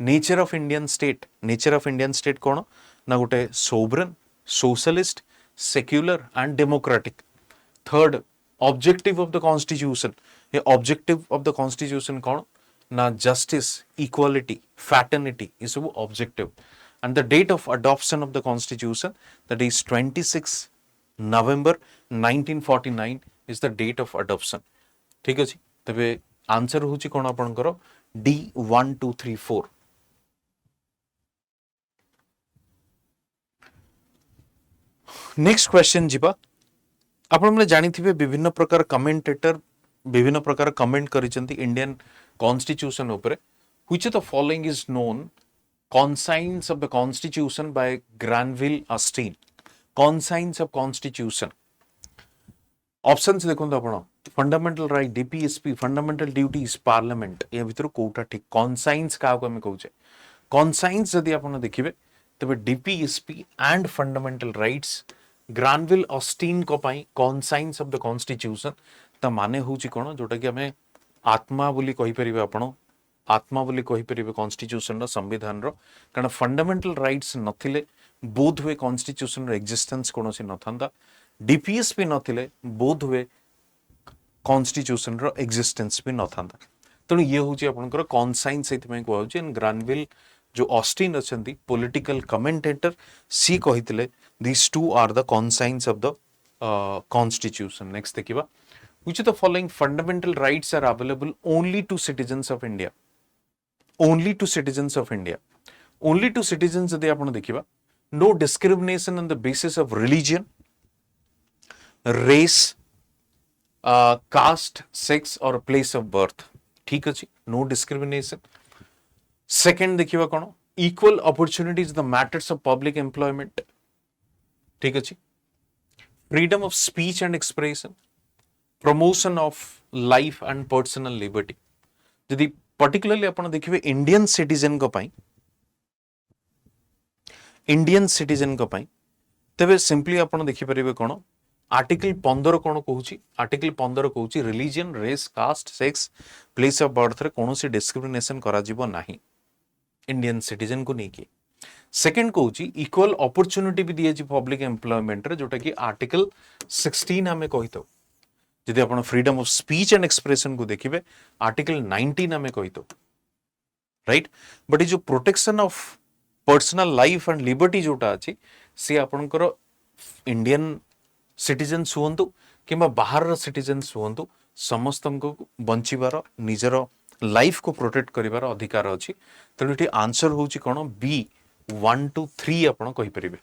nature of Indian state. Nature of Indian state कौन ना गोटे sovereign, socialist, secular and democratic. Third, objective of the constitution. ये objective of the constitution कौन ना जस्टिस, इक्वालिटी, फैटर्निटी, ये सब objective. And the date of adoption of the constitution, that is 26 November 1949 is the date of adoption. ठीक अछि. तबे answer होची कोन आपनकर डी 1 2 3 4. नेक्स्ट क्वेश्चन जीवा. आपण माने जानिथिबे विभिन्न प्रकार कमेंटेटर विभिन्न प्रकार कमेंट करिसेंती इंडियन कॉन्स्टिट्यूशन ऊपर. Which of the following is known conscience of the constitution by Granville Austin. Conscience of constitution options देखो आपण, fundamental right, DPSP, fundamental duties, parliament. या भितर कोटा ठीक कॉन्साइन्स का को हमें कहूचे. कॉन्साइन्स यदि आपण देखिबे तबे DPSP and fundamental rights Granville Austin को पाई कॉन्साइन्स ऑफ द कॉन्स्टिट्यूशन. त माने होची कोन जोटा कि हमें आत्मा बोली कहि परिबे, आपण आत्मा बोली कहि परिबे कॉन्स्टिट्यूशन रो, संविधान रो. कारण फंडामेंटल राइट्स नथिले बोध हुए कॉन्स्टिट्यूशन रो एक्जिस्टेंस कोनोसी नथंदा. डीपीएसपी नथिले बोध हुए कॉन्स्टिट्यूशन रो एक्जिस्टेंस भी नथंदा. तेणु ये होची आपनकर कॉन्साइन्स सेति को होची. एंड ग्रैनविल जो ऑस्टिन अछंती पॉलिटिकल कमेंटेटर, सी कहितले these two are the consigns of the constitution. Next देखिबा, which of the following fundamental rights are available only to citizens of India? Only to citizens of India. Only to citizens यदि आपण देखिबा, no discrimination on the basis of religion, race, caste, sex or place of birth. ठीक अछि, no discrimination. Second देखिबा कोन, equal opportunities the matters of public employment. ठीक अछि. Freedom of speech and expression, promotion of life and personal liberty. यदि particularly आपण देखिबे Indian citizen को पाई, Indian citizen को पाई, तबे सिंपली आपण देखि परिबे कोन आर्टिकल 15 कोन कहूची. आर्टिकल 15 कहूची religion, race, caste, sex, place of birth रे कोनोसी डिस्क्रिमिनेशन करा जिवो नाही इंडियन सिटीजन को नेकी. सेकेंड कहूची इक्वल अपॉर्चुनिटी भी दिए पब्लिक एम्प्लॉयमेंट रे, जोटा कि आर्टिकल 16 हमें कहितो. यदि आपण freedom of speech and expression को देखिबे आर्टिकल 19 हमें कहितो, राइट. बट ये जो protection of personal life and liberty जोटा अछि से आपनकर इंडियन सिटीजन्स हुअन्तु किंबा बाहर सिटीजन्स हुअन्तु, समस्त को बंचिबार, निजर लाइफ को प्रोटेक्ट करिवार अधिकार अछि. तेणु एठी आंसर होची कोन बी 1 2 3 आपण कहि परिबे.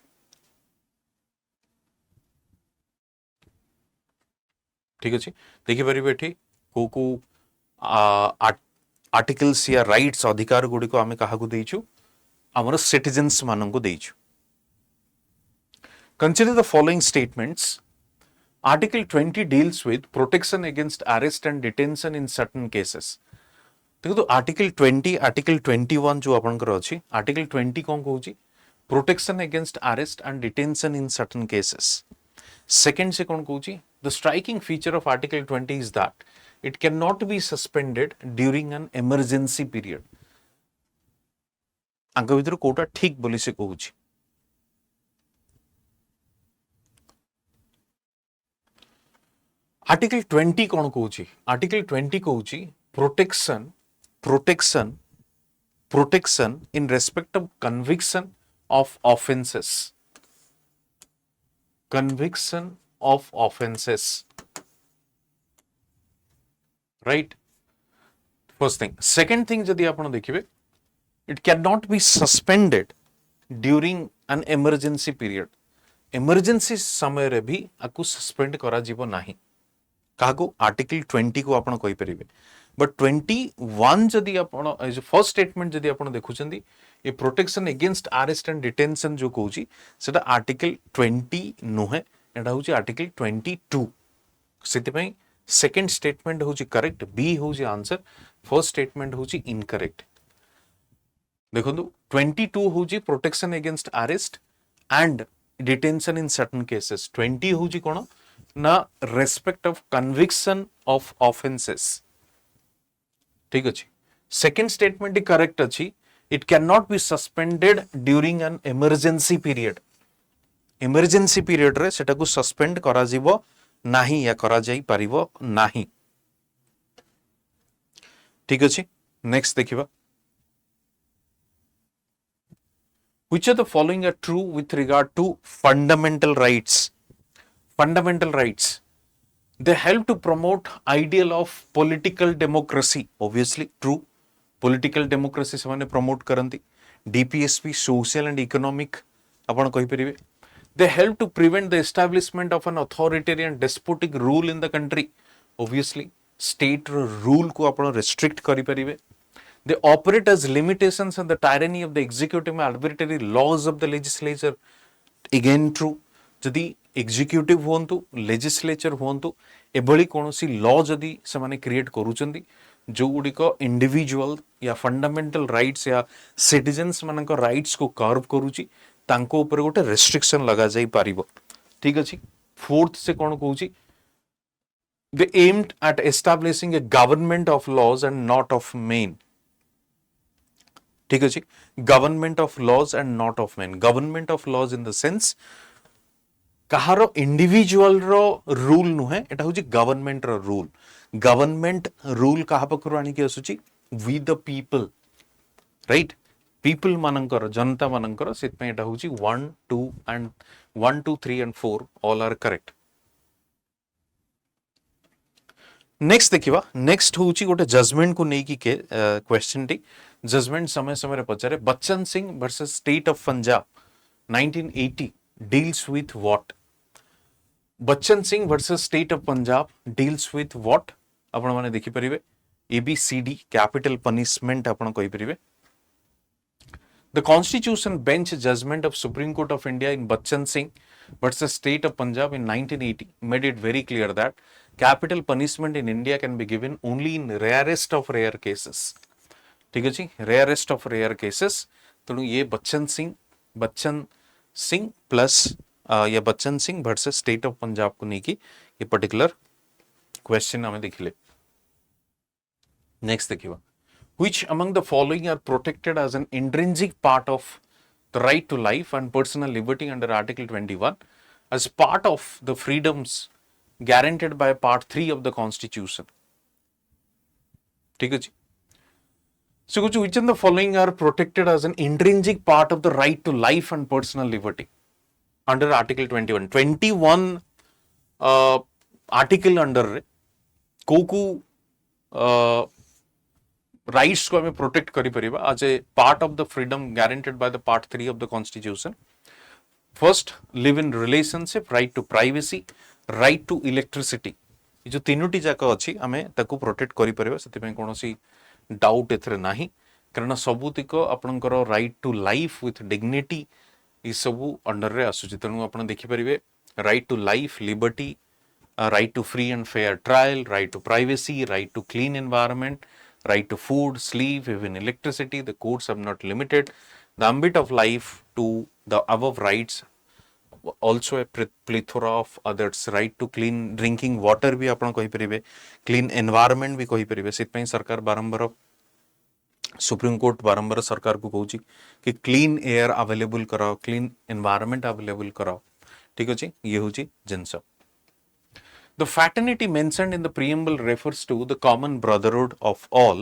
ठीक अछि. देखि परिबे एठी को आर्टिकल्स या राइट्स अधिकार गुडी को आमे काहा को देइछु, हमर सिटीजन्स मानन को देइछु. Consider the following statements. Article 20 deals with protection against arrest and detention in certain cases. देखो तो आर्टिकल 20, आर्टिकल 21 जो आपनकर अछि, आर्टिकल 20 कोन कहूची protection against arrest and detention in certain cases. Second से कोन कहूची the striking feature of article 20 is that it can not be suspended during an emergency period. आंक भीतर कोटा ठीक बोली से कहूची. आर्टिकल 20 कोन कहूची, आर्टिकल 20 कहूची protection in respect of conviction of offenses. Conviction of offenses. Right? First thing. Second thing यदि आपण देखिबे, it cannot be suspended during an emergency period. Emergency समय रे भी आकु सस्पेंड करा जीवो नाही काको आर्टिकल 20 को आपण कहि परिबे बट 21 जदि आपण एज फर्स्ट स्टेटमेंट जदि आपण देखुचंदी ए protection against arrest and detention जो कहूची सेटा आर्टिकल 20 नुहे एटा होची आर्टिकल 22 सेति पई सेकंड स्टेटमेंट होची करेक्ट बी होची आंसर फर्स्ट स्टेटमेंट होची इनकरेक्ट देखंतु 22 होची protection against arrest and detention in certain cases 20 होची कोन ना respect of conviction of offences ठीक अछि सेकंड स्टेटमेंट ही करेक्ट अछि it can not be suspended during an emergency period रे सेटा को सस्पेंड करा जीवो नाही या करा जाई परिवो नाही ठीक अछि नेक्स्ट देखिबा which of the following are true with regard to fundamental rights they help to promote ideal of political democracy obviously true political democracy se mane promote karanti dpsp social and economic apan kahi peribe they help to prevent the establishment of an authoritarian despotic rule in the country obviously state rule ko apan restrict kari paribe they operate as limitations on the tyranny of the executive and arbitrary laws of the legislature again true जदि executive होंतु legislature होंतु एभली कोनोसी law जदि से माने create करूचंदी जो गुडी को individual या fundamental rights या सिटीजन्स मानक राइट्स को कर्व करूची तांको ऊपर गोटे रेस्ट्रिक्शन लगा जाई पारिबो ठीक अछि फोर्थ से कोन कहूची they aimed at establishing a government of laws and not of men ठीक अछि government of laws and not of men government of laws in the sense कहारो इंडिविजुअल रो रूल नुहे एटा होची गवर्नमेंट रो रूल गवर्नमेंट रूल कहा पकरो आनी के असुची we the people right people मानकर जनता मानकर सेत पे एटा होची 1 2 and 1 2 3 and 4 all are correct next देखिबा नेक्स्ट होची गोटे जजमेंट को नेकी के क्वेश्चन टी जजमेंट समय समय रे पचारे Bachan Singh versus state of Punjab 1980 deals with what Bachan Singh versus state of Punjab deals with what आपण माने देखि परिबे एबीसीडी कैपिटल पनिशमेंट आपण कहि परिबे The Constitution Bench judgment of Supreme Court of India in Bachchan Singh versus State of Punjab in 1980 made it very clear that capital punishment in India can be given only in rarest of rare cases. ठीक है जी rarest of rare cases तो ये Bachchan Singh plus या Bachchan Singh versus state of Punjab को नहीं की ये particular question हमें देखिले नेक्स्ट देखिए which among the following are protected as an intrinsic part of the right to life and personal liberty under Article 21 as part of the freedoms guaranteed by Part 3 of the Constitution. ठीक है जी So which of the following are protected as an intrinsic part of the right to life and personal liberty under Article 21 article under रे को rights को हमें protect करि परिबा as a part of the freedom guaranteed by the part 3 of the constitution first live in relationship right to privacy right to electricity ये जो तीनोटी जाक अछि हमें ताको प्रोटेक्ट करि परिबा सेति पे कोनोसी डाउट एथरे नाही कारण सबुतिक आपनकर right to life with dignity ई सबु अंडर रे आसुची तनु आपण देखि परिबे right to life liberty right to free and fair trial, right to privacy, right to clean environment, right to food, sleep, even electricity. The courts have not limited the ambit of life to the above rights. Also a plethora of others. Right to clean drinking water भी आपण कहि परिबे, clean environment भी कहि परिबे. सित पई सरकार बारंबार सुप्रीम कोर्ट बारंबार सरकार को कहूची कि क्लीन एयर अवेलेबल कराओ, क्लीन एनवायरनमेंट अवेलेबल कराओ. ठीक अछि ये होची जिंस. The fraternity mentioned in the preamble refers to the common brotherhood of all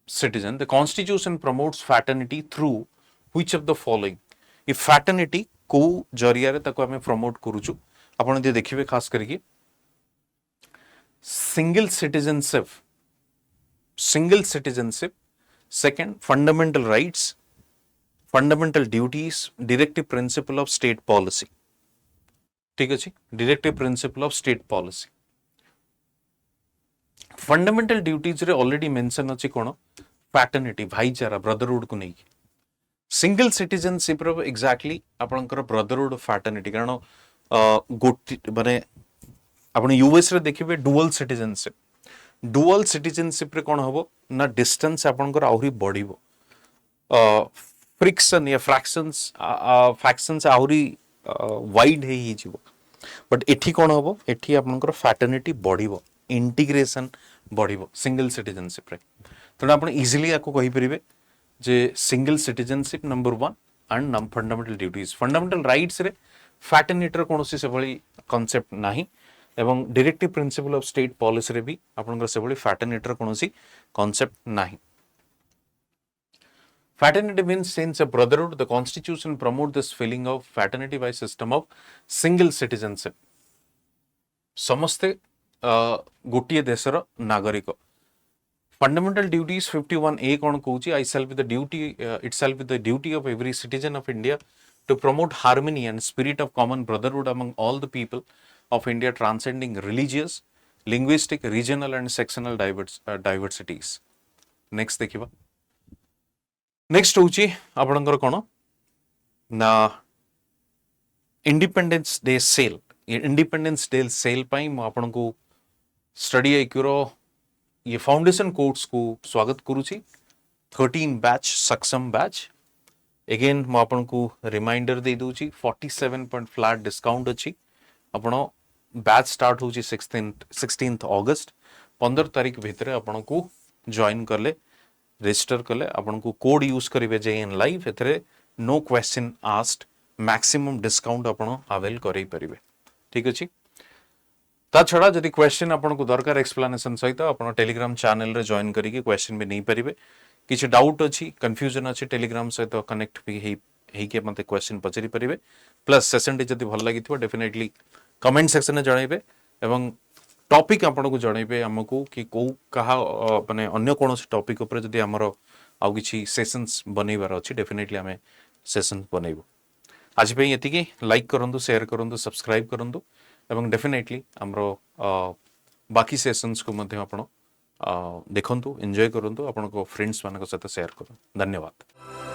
citizens. The Constitution promotes fraternity through which of the following? If fraternity को जरिया रे ताको हमें प्रमोट करूछु आपण जे देखिबे खास करके single citizenship second fundamental rights fundamental duties directive principle of state policy ठीक अच्छे directive principle of state policy fundamental duties रे ऑलरेडी मेंशन अछि कोन पैटर्निटी भाईचारा ब्रदरहुड को नहीं सिंगल सिटीजनशिप रो एग्जैक्टली आपनकर ब्रदरहुड फैटर्निटी कारण गोटी माने आपण यूएस रे देखिबे डुअल सिटीजनशिप रे कोन हबो ना डिस्टेंस आपनकर आउरी बढ़िबो फ्रिक्शन या फैक्शंस आउरी वाइड हे जीवो बट एठी कोन हबो एठी आपनकर फैटर्निटी बढ़िबो इंटीग्रेशन बढ़िबो सिंगल सिटीजनशिप रे तो आपण इजीली याको कहि परिबे जे single citizenship number 1 and fundamental duties fundamental rights रे फैटर्निटी रो कोनोसी से भली कांसेप्ट नाही एवं directive principle of state policy रे भी आपनकर से भली फैटर्निटी रो कोनोसी कांसेप्ट नाही Fraternity means since a brotherhood, the constitution promote this feeling of fraternity by system of single citizenship. समस्ते गोटिए देशर नागरिक फंडामेंटल ड्यूटीज 51A कौन कहूँ आई shall be the duty it shall be the duty of every citizen of India to promote harmony and spirit of common brotherhood among all the people of India transcending religious, linguistic, regional and sectional diversities. Next देखिबा next होची आपणकर कोन ना independence day cell पाई मु आपनको study आईक्यूरो ये foundation course को स्वागत करूची 13 batch सक्षम बैच अगेन मु आपनको रिमाइंडर दे दूची 47% फ्लैट डिस्काउंट अछि आपण बैच स्टार्ट होची 16th अगस्त 15 तारिख भितर आपनको जॉइन करले रजिस्टर कले आपन को कोड यूज करिवे जे इन लाइव एथरे no question asked maximum discount आपन अवेल करै परिबे ठीक अछि ता छडा जदि क्वेश्चन आपन को दरकार एक्सप्लेनेशन सहित आपन टेलीग्राम चैनल रे जॉइन करिके क्वेश्चन भी नहीं परिबे किछ डाउट अछि कंफ्यूजन अछि टेलीग्राम सहित कनेक्ट भी हे के मते क्वेश्चन पचरी परिबे प्लस सेशन डी जदि भल लागिथिबो डेफिनेटली कमेंट सेक्शन में जणाइबे एवं टॉपिक आपन को जणाइबे हमकु कि को कहा माने अन्य कोनोसी टॉपिक ऊपर जदि हमरो आउ किछि सेशंस बनैबार अछि डेफिनेटली हमें सेशन बनैबो आज पे यति कि लाइक करंदु शेयर करंदु सब्सक्राइब करंदु एवं डेफिनेटली हमरो बाकी सेशंस को मध्ये आपण देखंतु एन्जॉय करंतु आपण को फ्रेंड्स मानको साथ शेयर करंतु धन्यवाद।